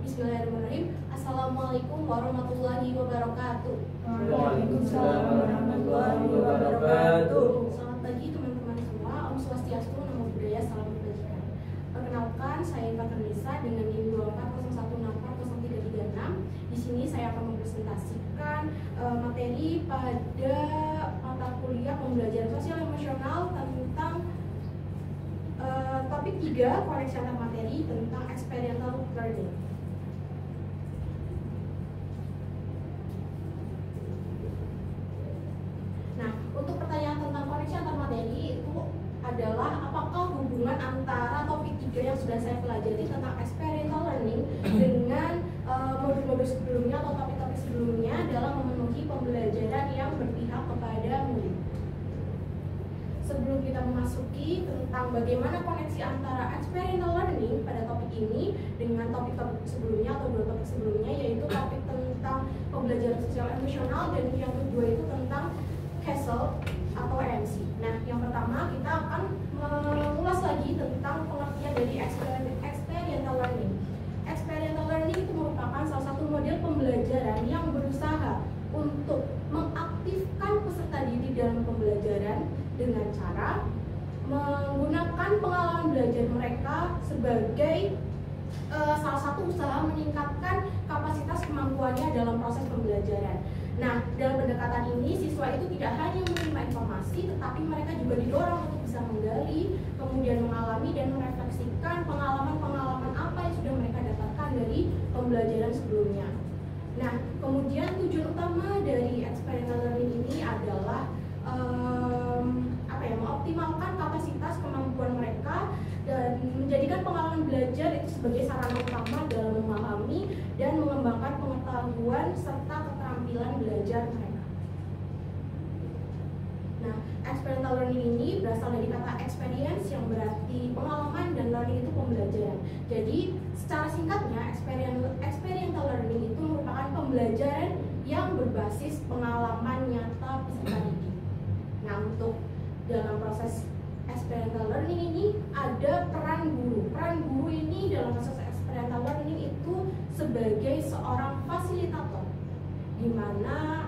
Bismillahirrahmanirrahim. Assalamualaikum warahmatullahi wabarakatuh. Waalaikumsalam warahmatullahi wabarakatuh. Selamat pagi teman-teman semua. Om Swastiastu, Namo Buddhaya, salam kebajikan. Perkenalkan, saya Fatur Nisa dengan NIM 2401640336. Di sini saya akan mempresentasikan materi pada mata kuliah pembelajaran sosial emosional tentang topik 3, koneksi antar materi tentang experiential learning. Nah, untuk pertanyaan tentang koneksi antar materi itu adalah apakah hubungan antara topik 3 yang sudah saya pelajari tentang experiential learning dengan modul-modul sebelumnya atau topik-topik sebelumnya dalam memenuhi pembelajaran yang berpihak kepada murid. Sebelum kita memasuki tentang bagaimana koneksi antara experiential learning pada topik ini dengan topik-topik sebelumnya atau dua topik sebelumnya, yaitu topik tentang pembelajaran sosial emosional dan yang kedua itu tentang CASEL atau EMC. Nah, yang pertama kita akan mengulas lagi tentang pengertian dari experiential learning. Experiential learning itu merupakan salah satu model pembelajaran yang berusaha untuk mengaktifkan peserta didik dalam pembelajaran dengan cara menggunakan pengalaman belajar mereka sebagai salah satu usaha meningkatkan kapasitas kemampuannya dalam proses pembelajaran. Nah, dalam pendekatan ini siswa itu tidak hanya menerima informasi, tetapi mereka juga didorong untuk bisa menggali, kemudian mengalami dan merefleksikan pengalaman-pengalaman apa yang sudah mereka dapatkan dari pembelajaran sebelumnya. Nah, kemudian tujuan utama dari experiential learning ini adalah mengoptimalkan kapasitas kemampuan mereka dan menjadikan pengalaman belajar itu sebagai sarana utama dalam memahami dan mengembangkan pengetahuan serta keterampilan belajar mereka. Nah, experiential learning ini berasal dari kata experience yang berarti pengalaman dan learning itu pembelajaran. Jadi, secara singkatnya, experiential learning itu merupakan pembelajaran yang berbasis pengalaman nyata peserta didik. Nah, untuk dalam proses experiential learning ini ada peran guru. Peran guru ini dalam proses experiential learning itu sebagai seorang fasilitator, di mana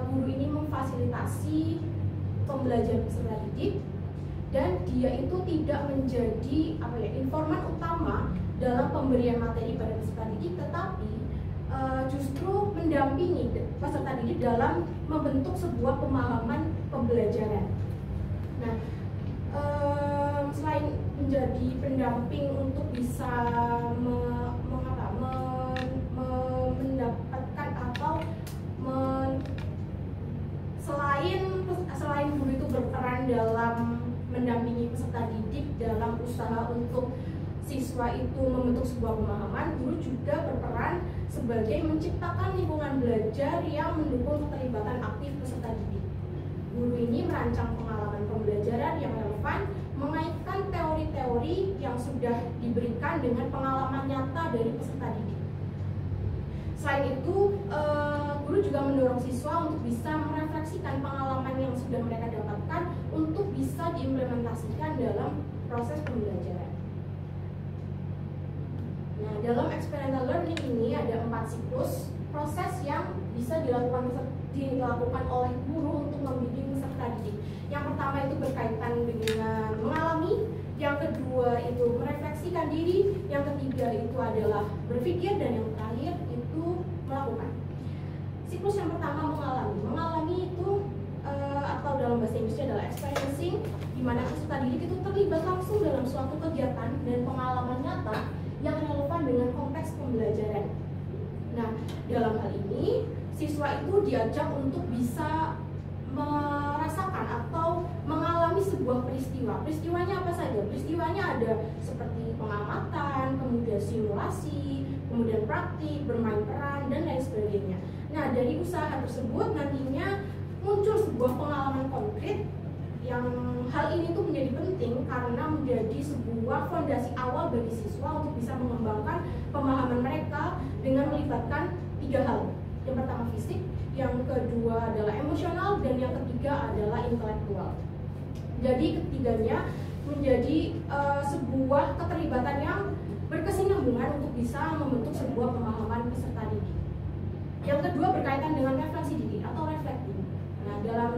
guru ini memfasilitasi pembelajaran peserta didik dan dia itu tidak menjadi informan utama dalam pemberian materi pada peserta didik, tetapi justru mendampingi peserta didik dalam membentuk sebuah pemahaman pembelajaran. Nah, selain menjadi pendamping untuk bisa mendapatkan atau selain guru itu berperan dalam mendampingi peserta didik dalam usaha untuk siswa itu membentuk sebuah pemahaman, guru juga berperan sebagai menciptakan lingkungan belajar yang mendukung keterlibatan aktif peserta didik. Guru ini merancang pengalaman pembelajaran yang relevan, mengaitkan teori-teori yang sudah diberikan dengan pengalaman nyata dari peserta didik. Selain itu, guru juga mendorong siswa untuk bisa merefleksikan pengalaman yang sudah mereka dapatkan untuk bisa diimplementasikan dalam proses pembelajaran. Nah, dalam experiential learning ini ada 4 siklus proses yang bisa dilakukan oleh guru untuk membimbing peserta didik. Yang pertama itu berkaitan dengan mengalami, yang kedua itu merefleksikan diri, yang ketiga itu adalah berpikir, dan yang terakhir itu melakukan. Siklus yang pertama mengalami. Mengalami itu atau dalam bahasa Inggrisnya adalah experiencing, di mana peserta didik itu terlibat langsung dalam suatu kegiatan dan pengalaman nyata yang relevan dengan konteks pembelajaran. Nah, dalam hal ini siswa itu diajak untuk bisa merasakan atau mengalami sebuah peristiwa. Peristiwanya apa saja? Peristiwanya ada seperti pengamatan, kemudian simulasi, kemudian praktik, bermain peran, dan lain sebagainya. Nah, dari usaha tersebut nantinya muncul sebuah pengalaman konkret yang hal ini tuh menjadi penting karena menjadi sebuah fondasi awal bagi siswa untuk bisa mengembangkan pemahaman mereka dengan melibatkan 3 hal. Yang pertama fisik, yang kedua adalah emosional, dan yang ketiga adalah intelektual. Jadi ketiganya menjadi sebuah keterlibatan yang berkesinambungan untuk bisa membentuk sebuah pemahaman peserta didik. Yang kedua berkaitan dengan refleksi diri atau reflecting. Nah, dalam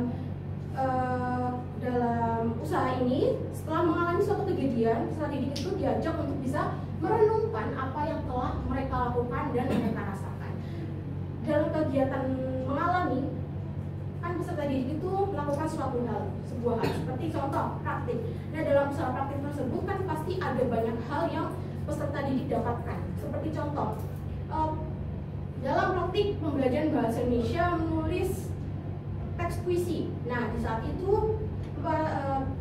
usaha ini, setelah mengalami suatu kejadian, peserta didik itu diajak untuk bisa merenungkan apa yang telah mereka lakukan dan mereka rasakan. Dalam kegiatan mengalami, kan peserta didik itu melakukan sebuah hal, seperti contoh praktik. Nah, dalam usaha praktik tersebut kan pasti ada banyak hal yang peserta didik dapatkan. Seperti contoh, dalam praktik pembelajaran bahasa Indonesia menulis teks puisi. Nah, di saat itu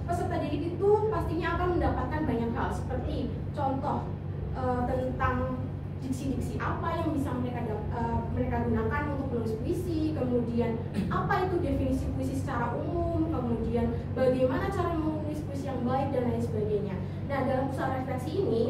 peserta didik itu pastinya akan mendapatkan banyak hal, seperti contoh tentang diksi-diksi apa yang bisa mereka gunakan untuk menulis puisi, kemudian apa itu definisi puisi secara umum, kemudian bagaimana cara menulis puisi yang baik dan lain sebagainya. Nah, dalam usaha refleksi ini,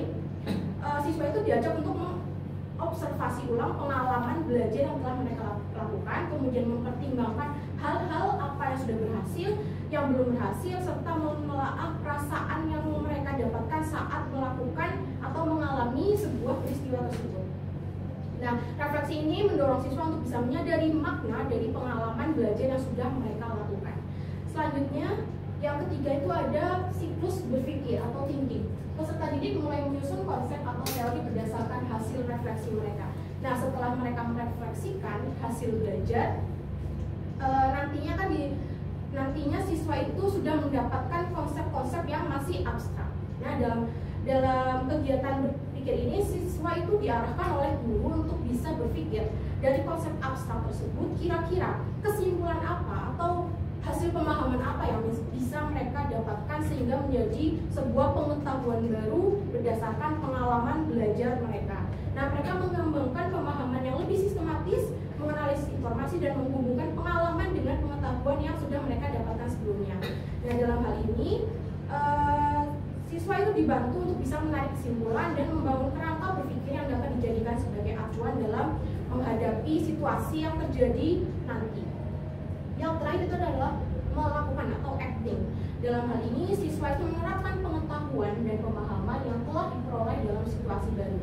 siswa itu diajak untuk mengobservasi ulang pengalaman belajar yang telah mereka lakukan, kemudian mempertimbangkan hal-hal apa yang sudah berhasil, yang belum berhasil, serta menelaah perasaan yang mereka dapatkan saat melakukan atau mengalami sebuah peristiwa tersebut. Nah, refleksi ini mendorong siswa untuk bisa menyadari makna dari pengalaman belajar yang sudah mereka lakukan. Selanjutnya, yang ketiga itu ada siklus berpikir atau thinking. Peserta didik mulai menyusun konsep atau teori berdasarkan hasil refleksi mereka. Nah, setelah mereka merefleksikan hasil belajar, nantinya siswa itu sudah mendapatkan konsep-konsep yang masih abstrak. Nah, dalam kegiatan berpikir ini, siswa itu diarahkan oleh guru untuk bisa berpikir dari konsep abstrak tersebut, kira-kira kesimpulan apa atau hasil pemahaman apa yang bisa mereka dapatkan sehingga menjadi sebuah pengetahuan baru berdasarkan pengalaman belajar mereka. Nah, mereka mengembangkan pemahaman yang lebih sistematis, menganalisis informasi dan menghubungkan pengalaman dengan pengetahuan yang sudah mereka dapatkan sebelumnya. Nah, dalam hal ini siswa itu dibantu untuk bisa menarik kesimpulan dan membangun kerangka berpikir yang dapat dijadikan sebagai acuan dalam menghadapi situasi yang terjadi nanti. Yang terakhir itu adalah melakukan atau acting. Dalam hal ini, siswa itu menerapkan pengetahuan dan pemahaman yang telah diperoleh dalam situasi baru.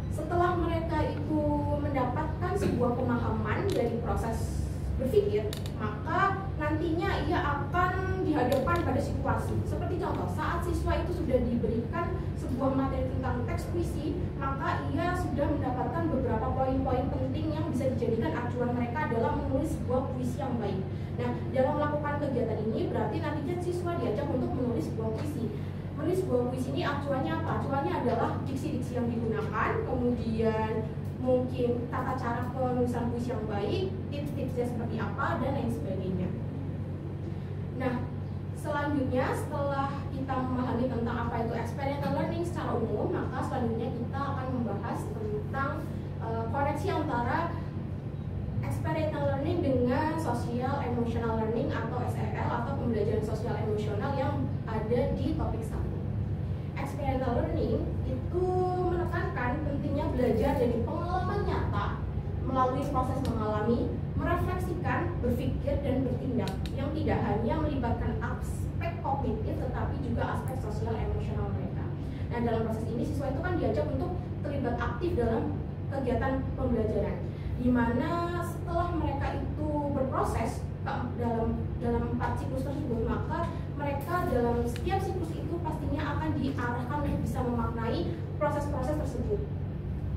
Setelah mereka itu mendapatkan sebuah pemahaman dari proses berpikir, maka nantinya ia akan dihadapkan pada situasi. Seperti contoh, saat siswa itu sudah diberikan sebuah materi tentang teks puisi, maka ia sudah mendapatkan beberapa poin-poin penting yang bisa dijadikan acuan mereka dalam menulis sebuah puisi yang baik. Nah, dalam melakukan kegiatan ini berarti nantinya siswa diajak untuk menulis sebuah puisi. Menulis sebuah puisi ini acuannya apa? Acuannya adalah diksi-diksi yang digunakan, kemudian mungkin tata cara penulisan puisi yang baik, tips-tipsnya seperti apa, dan lain sebagainya. Nah, selanjutnya setelah kita memahami tentang apa itu experiential learning secara umum, maka selanjutnya kita akan membahas tentang koneksi antara experiential learning dengan social emotional learning atau SEL atau pembelajaran sosial emosional yang ada di topik 1. Experiential learning itu menekankan pentingnya belajar dari pengalaman nyata melalui proses mengalami, merefleksikan, berpikir, dan bertindak yang tidak hanya melibatkan aspek kognitif tetapi juga aspek sosial emosional mereka. Nah, dalam proses ini siswa itu kan diajak untuk terlibat aktif dalam kegiatan pembelajaran, di mana setelah mereka itu berproses dalam 4 siklus tersebut, maka mereka dalam setiap siklus itu pastinya akan diarahkan untuk bisa memaknai proses-proses tersebut.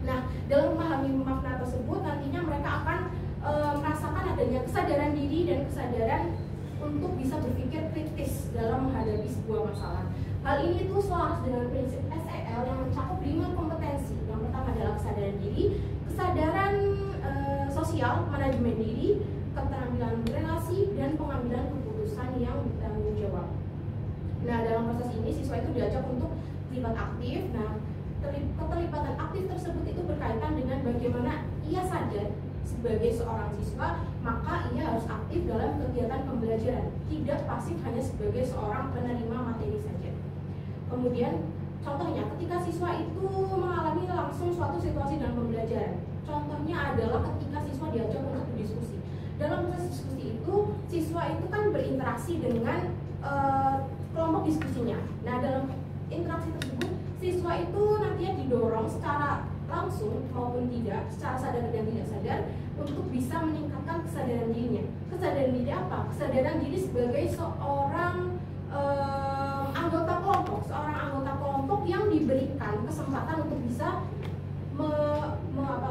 Nah, dalam memahami makna tersebut, nantinya mereka akan merasakan adanya kesadaran diri dan kesadaran untuk bisa berpikir kritis dalam menghadapi sebuah masalah. Hal ini itu selaras dengan prinsip SEL yang mencakup 5 kompetensi. Yang pertama adalah kesadaran diri, kesadaran sosial, manajemen diri, keterampilan berrelasi, dan pengambilan keputusan yang bertanggung jawab. Nah, dalam proses ini siswa itu diajak untuk terlibat aktif. Nah, keterlibatan aktif tersebut itu berkaitan dengan bagaimana ia sadar sebagai seorang siswa, maka ia harus aktif dalam kegiatan pembelajaran, tidak pasif hanya sebagai seorang penerima materi saja. Kemudian, contohnya ketika siswa itu mengalami langsung suatu situasi dalam pembelajaran, contohnya adalah ketika siswa diajak untuk berdiskusi. Dalam proses diskusi itu, siswa itu kan berinteraksi dengan kelompok diskusinya. Nah, dalam interaksi tersebut, siswa itu nantinya didorong secara langsung maupun tidak, secara sadar dan tidak sadar, untuk bisa meningkatkan kesadaran dirinya. Kesadaran diri apa? Kesadaran diri sebagai seorang anggota kelompok yang diberikan kesempatan untuk bisa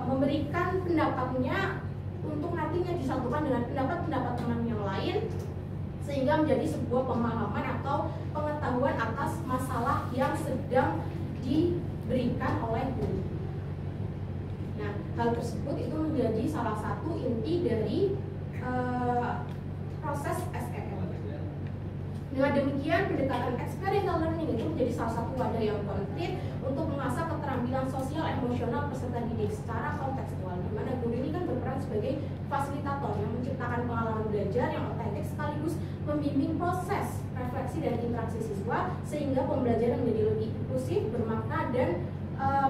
memberikan pendapatnya untuk nantinya disatukan dengan pendapat teman yang lain, sehingga menjadi sebuah pemahaman atau pengetahuan atas masalah yang sedang diberikan oleh guru. Nah, hal tersebut itu menjadi salah satu inti dari proses SEL. Dengan demikian, pendekatan experiential learning itu menjadi salah satu wadah yang konkret untuk mengasah keterampilan sosial emosional peserta didik secara kontekstual, di mana guru ini kan berperan sebagai fasilitator yang menciptakan pengalaman belajar yang otentik sekaligus membimbing proses refleksi dan interaksi siswa sehingga pembelajaran menjadi lebih inklusif, bermakna, dan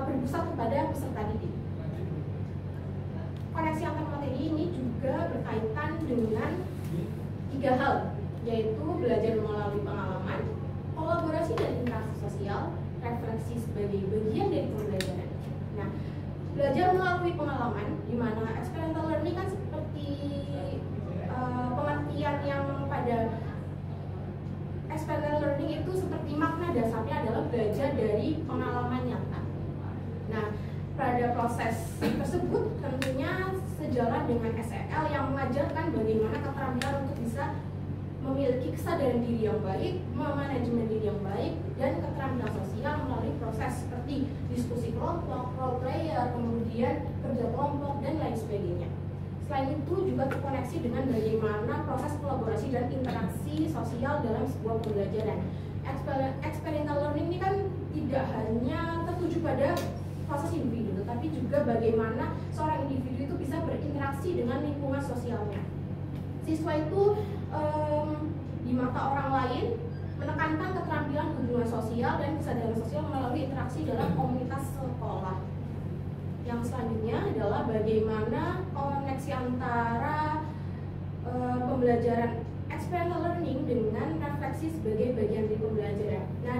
berpusat kepada peserta didik. Koneksi antar materi ini juga berkaitan dengan 3 hal, yaitu belajar melalui pengalaman, kolaborasi dan interaksi sosial, refleksi sebagai bagian dari pembelajaran. Nah, belajar melalui pengalaman, di mana experiential learning kan seperti pengertian yang pada experiential learning itu seperti makna dasarnya adalah belajar dari pengalaman nyata. Nah, pada proses tersebut tentunya sejalan dengan SEL yang mengajarkan bagaimana keterampilan untuk bisa memiliki kesadaran diri yang baik, memanajemen diri yang baik, dan keterampilan sosial melalui proses seperti diskusi kelompok, role player, kemudian kerja kelompok, dan lain sebagainya. Selain itu juga terkoneksi dengan bagaimana proses kolaborasi dan interaksi sosial dalam sebuah pembelajaran. Experiential learning ini kan tidak hanya tertuju pada proses individu, tetapi juga bagaimana seorang individu itu bisa berinteraksi dengan lingkungan sosialnya. Siswa itu di mata orang lain menekankan keterampilan hubungan sosial dan kesadaran sosial melalui interaksi dalam komunitas sekolah. Yang selanjutnya adalah bagaimana koneksi antara pembelajaran experiential learning dengan refleksi sebagai bagian dari pembelajaran. Nah,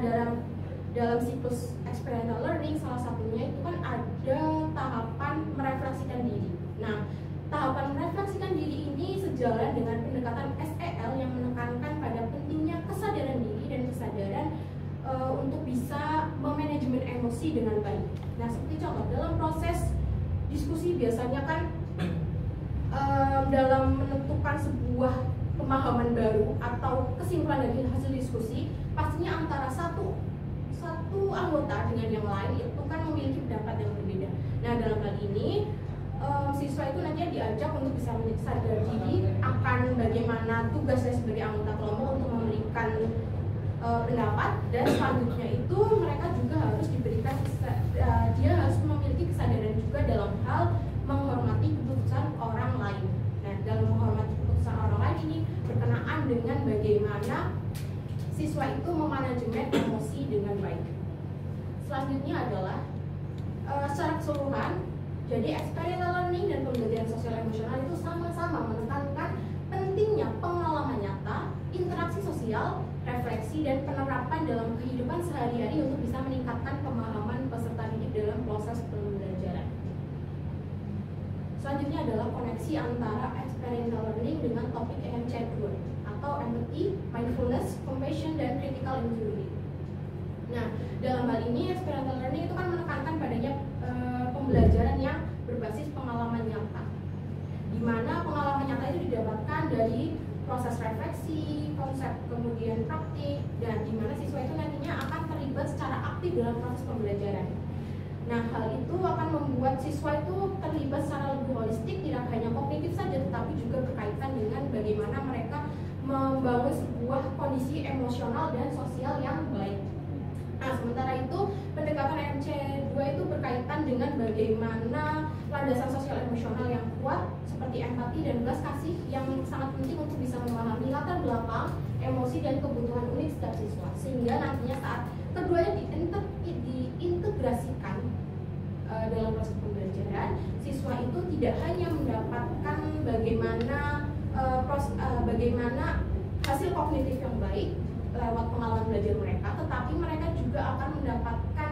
dalam siklus experiential learning salah satunya itu kan ada tahapan merefleksikan diri. Nah, tahapan merefleksikan diri ini sejalan dengan pendekatan SEL yang menekankan pada pentingnya kesadaran diri dan kesadaran untuk bisa memanajemen emosi dengan baik. Nah, seperti contoh dalam proses diskusi biasanya kan dalam menentukan sebuah pemahaman baru atau kesimpulan dari hasil diskusi, pastinya antara satu anggota dengan yang lain itu kan memiliki pendapat yang berbeda. Nah, dalam hal ini siswa itu nantinya diajak untuk bisa sadar diri akan bagaimana tugasnya sebagai anggota kelompok untuk memberikan pendapat, dan selanjutnya itu mereka juga harus diberikan dia harus memiliki kesadaran juga dalam hal menghormati keputusan orang lain. Nah, dalam menghormati keputusan orang lain ini berkenaan dengan bagaimana siswa itu memanajemen emosi dengan baik. Selanjutnya adalah secara keseluruhan, jadi experiential learning dan pembelajaran sosial emosional itu sama-sama menekankan pentingnya pengalaman nyata, interaksi sosial, refleksi, dan penerapan dalam kehidupan sehari-hari untuk bisa meningkatkan pemahaman peserta didik dalam proses pembelajaran. Selanjutnya adalah koneksi antara experiential learning dengan topik EMC2 atau empathy, mindfulness, compassion, dan critical inquiry. Nah, dalam hal ini experiential learning itu kan menekankan padanya pembelajaran yang berbasis pengalaman nyata, di mana pengalaman nyata itu didapatkan dari proses refleksi, konsep, kemudian praktik, dan di mana siswa itu nantinya akan terlibat secara aktif dalam proses pembelajaran. Nah, hal itu akan membuat siswa itu terlibat secara lebih holistik, tidak hanya kognitif saja, tetapi juga berkaitan dengan bagaimana mereka membangun sebuah kondisi emosional dan sosial yang baik. Nah, sementara itu pendekatan MC2 itu berkaitan dengan bagaimana landasan sosial emosional yang kuat seperti empati dan belas kasih yang sangat penting untuk bisa memahami latar belakang, emosi, dan kebutuhan unik setiap siswa, sehingga nantinya saat keduanya diintegrasikan dalam proses pembelajaran, siswa itu tidak hanya mendapatkan bagaimana hasil kognitif yang baik, lewat pengalaman belajar mereka, tetapi mereka juga akan mendapatkan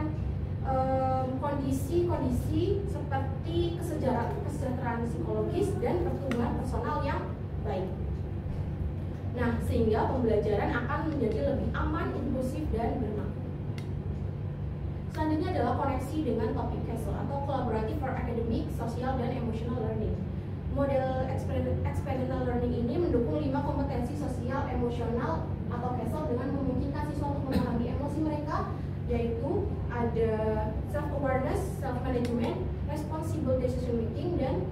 kondisi-kondisi seperti kesejahteraan psikologis dan pertumbuhan personal yang baik. Nah, sehingga pembelajaran akan menjadi lebih aman, inklusif, dan bermakna. Selanjutnya adalah koneksi dengan topik CASEL atau Collaborative for Academic, Social, dan Emotional Learning. Model experiential learning ini mendukung 5 kompetensi sosial emosional atau CASEL dengan memungkinkan siswa untuk memahami emosi mereka, yaitu ada self-awareness, self-management, responsible decision making, dan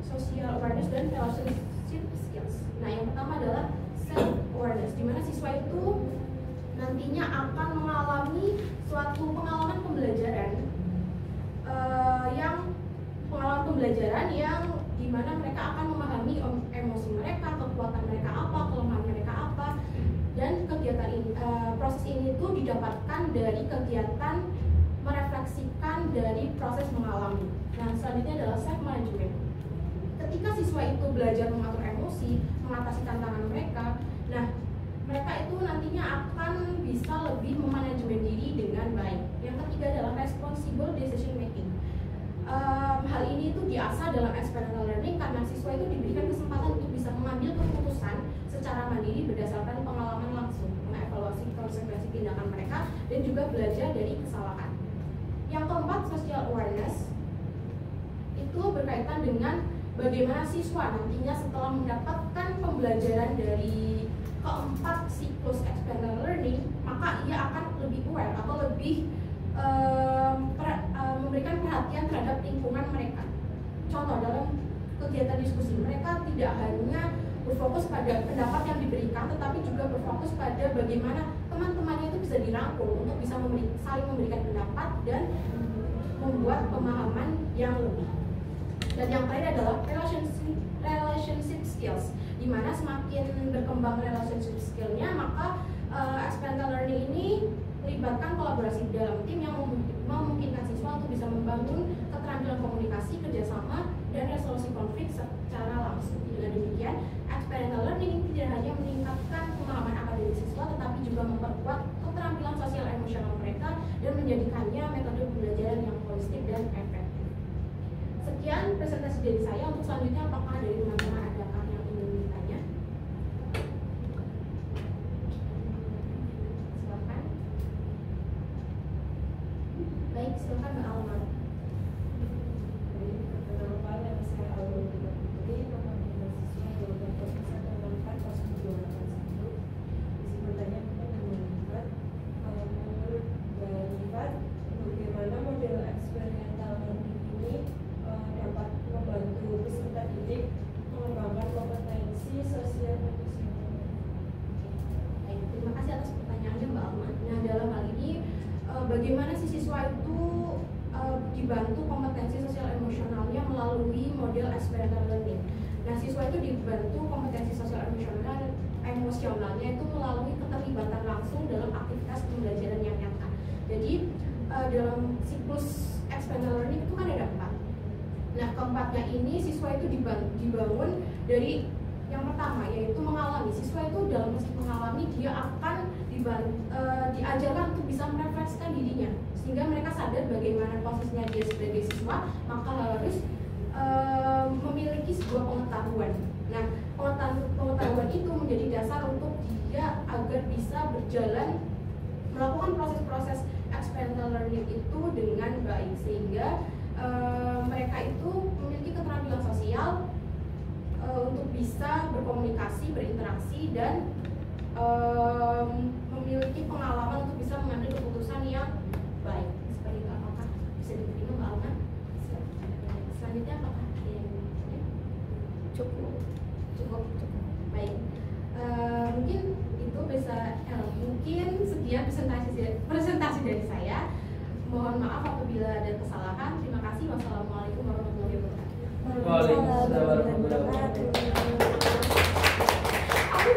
social awareness dan relationship skills. Nah, yang pertama adalah self-awareness, di mana siswa itu nantinya akan mengalami suatu pengalaman pembelajaran yang dimana mereka akan memahami emosi mereka, kekuatan mereka apa, kelemahan mereka apa, dan kegiatan ini, proses ini itu didapatkan dari kegiatan merefleksikan dari proses mengalami. Nah, selanjutnya adalah self management. Ketika siswa itu belajar mengatur emosi, mengatasi tantangan mereka, nah mereka itu nantinya akan bisa lebih memanajemen diri dengan baik. Yang ketiga adalah responsible decision making. Hal ini itu diasah dalam experiential learning karena siswa itu diberikan kesempatan untuk bisa mengambil keputusan secara mandiri berdasarkan pengalaman langsung, mengevaluasi konsekuensi tindakan mereka, dan juga belajar dari kesalahan. Yang keempat, social awareness itu berkaitan dengan bagaimana siswa nantinya setelah mendapatkan pembelajaran dari keempat siklus experiential learning, maka ia akan lebih aware atau lebih memberikan perhatian terhadap lingkungan mereka. Contoh, dalam kegiatan diskusi mereka tidak hanya berfokus pada pendapat yang diberikan, tetapi juga berfokus pada bagaimana teman-temannya itu bisa dirangkul untuk bisa saling memberikan pendapat dan membuat pemahaman yang lebih. Dan yang terakhir adalah relationship skills, di mana semakin berkembang relationship skillnya, maka experiential learning ini melibatkan kolaborasi dalam tim yang memungkinkan siswa untuk bisa membangun keterampilan komunikasi, kerjasama, dan resolusi konflik secara langsung. Dengan demikian, experiential learning tidak hanya meningkatkan pemahaman akademis siswa, tetapi juga memperkuat keterampilan sosial emosional mereka dan menjadikannya metode pembelajaran yang holistik dan efektif. Sekian presentasi dari saya. Untuk selanjutnya, apakah dari teman-teman adakah yang ingin ditanya? Silakan. Baik, silakan Mbak Alma. Perkenalkan, nama saya Alma Putri, Pembangunan Siswa Geologi Profesor Terbankan Kelas 281. Isi pertanyaan kita melihat, menurut Mbak Rifat, bagaimana model eksperimental learning ini dapat membantu peserta didik mengembangkan kompetensi sosial emosional. Baik, terima kasih atas pertanyaannya Mbak Alma. Nah, dalam hal ini bagaimana si siswa itu dibantu kompetensi sosial emosionalnya melalui model experiential learning. Nah, siswa itu dibantu kompetensi sosial emosionalnya itu melalui keterlibatan langsung dalam aktivitas pembelajaran yang nyata. Jadi dalam siklus experiential learning itu kan ada 4. Nah, keempatnya ini siswa itu dibangun dari yang pertama, yaitu mengalami. Siswa itu dalam proses mengalami, dia akan diajarkan untuk bisa merefleksikan dirinya, sehingga mereka sadar bagaimana posisinya dia sebagai siswa, maka harus memiliki sebuah pengetahuan. Nah, pengetahuan itu menjadi dasar untuk dia agar bisa berjalan melakukan proses-proses experiential learning itu dengan baik, sehingga mereka itu memiliki keterampilan sosial untuk bisa berkomunikasi, berinteraksi, dan memiliki pengalaman untuk bisa mengambil keputusan yang baik. Seperti itu, apakah bisa diterima Mbak Alma? Selanjutnya apakah ada yang cukup? Baik. Mungkin itu bisa mungkin sekian presentasi dari saya. Mohon maaf apabila ada kesalahan. Terima kasih. Wassalamualaikum warahmatullahi wabarakatuh. Waalaikumsalam warahmatullahi wabarakatuh. Aku